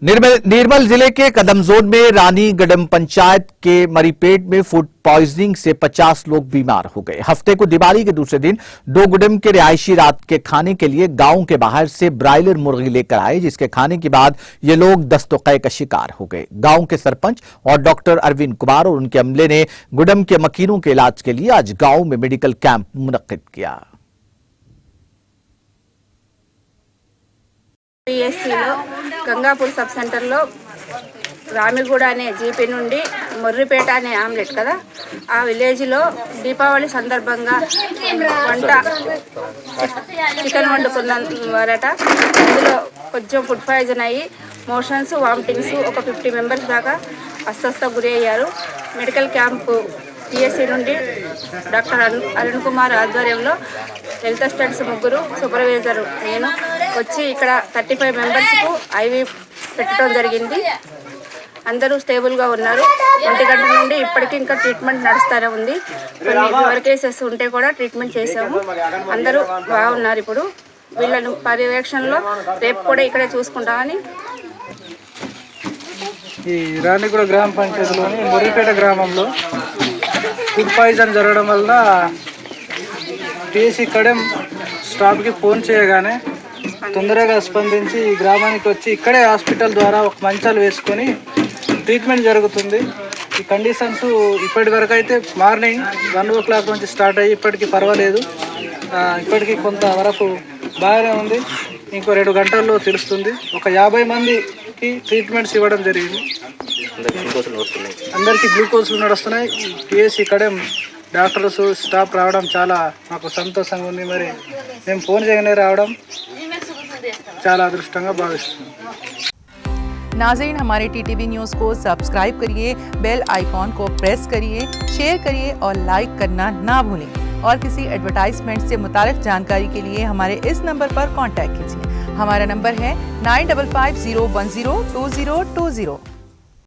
निर्मल जिले के कदम जोन में रानी गडम पंचायत के मरीपेट में फूड पॉइजनिंग से 50 लोग बीमार हो गए। हफ्ते को दिवाली के दूसरे दिन दो गुडम के रिहायशी रात के खाने के लिए गांव के बाहर से ब्रायलर मुर्गी लेकर आए, जिसके खाने के बाद ये लोग दस्तों-ए का शिकार हो गए। गांव के सरपंच और डॉक्टर अरविंद कुमार और उनके अमले ने गुडम के मकीनों के इलाज के लिए आज गांव में मेडिकल कैंप मुनक्किद किया। పిఎస్సిలో గంగాపూర్ సబ్ సెంటర్లో రామిగూడ అనే జీపీ నుండి మొర్రిపేట అనే ఆమ్లెట్ కదా ఆ విలేజ్లో దీపావళి సందర్భంగా వంట చికెన్ వండుకున్నారట। అందులో కొంచెం ఫుడ్ పాయిజన్ అయ్యి మోషన్స్ వామిటింగ్స్ ఒక 50 మెంబర్స్ దాకా అస్వస్థకు గురి అయ్యారు। మెడికల్ క్యాంపు పిఎస్సి నుండి డాక్టర్ అరుణ్ కుమార్ ఆధ్వర్యంలో హెల్త్ అసిస్టెంట్స్ ముగ్గురు సూపర్వైజర్ నేను వచ్చి ఇక్కడ 35 మెంబర్స్కు ఐవి పెట్టడం జరిగింది। అందరూ స్టేబుల్గా ఉన్నారు। 1 గంట నుండి ఇప్పటికీ ఇంకా ట్రీట్మెంట్ నడుస్తూనే ఉంది। కొన్ని ఫీవర్ కేసెస్ ఉంటే కూడా ట్రీట్మెంట్ చేసాము। అందరూ బాగున్నారు। ఇప్పుడు వీళ్ళను పర్యవేక్షణలో రేపు కూడా ఇక్కడే చూసుకుంటామని। ఈ రాణిగూడ గ్రామ పంచాయతీలోని మొర్రిపేట గ్రామంలో ఫుడ్ పాయిజన్ జరగడం వల్ల పిఎస్సి కడెం స్టాఫ్కి ఫోన్ చేయగానే తొందరగా స్పందించి ఈ గ్రామానికి వచ్చి ఇక్కడే హాస్పిటల్ ద్వారా ఒక మంచాలు వేసుకొని ట్రీట్మెంట్ జరుగుతుంది। ఈ కండిషన్స్ ఇప్పటి వరకు అయితే మార్నింగ్ 1 o'clock నుంచి స్టార్ట్ అయ్యి ఇప్పటికీ పర్వాలేదు, ఇప్పటికీ కొంతవరకు బాగానే ఉంది। ఇంకో 2 గంటల్లో తెలుస్తుంది। ఒక 50 మందికి ట్రీట్మెంట్స్ ఇవ్వడం జరిగింది। అందరికీ గ్లూకోజ్లు నడుస్తున్నాయి। పిఎస్సి కడెం డాక్టర్స్ స్టాఫ్ రావడం చాలా మాకు సంతోషంగా ఉంది। మరి మేము ఫోన్ చేయగానే రావడం చాలా అదృష్టంగా భావిస్తున్నాం। नाज़रीन, हमारे टीटीवी न्यूज़ को सब्सक्राइब करिए, बेल आइकॉन को प्रेस करिए, शेयर करिए और लाइक करना ना भूलें। और किसी एडवर्टाइजमेंट से मुताल्लिक़ जानकारी के लिए हमारे इस नंबर पर कांटेक्ट कीजिए। हमारा नंबर है 9550102020।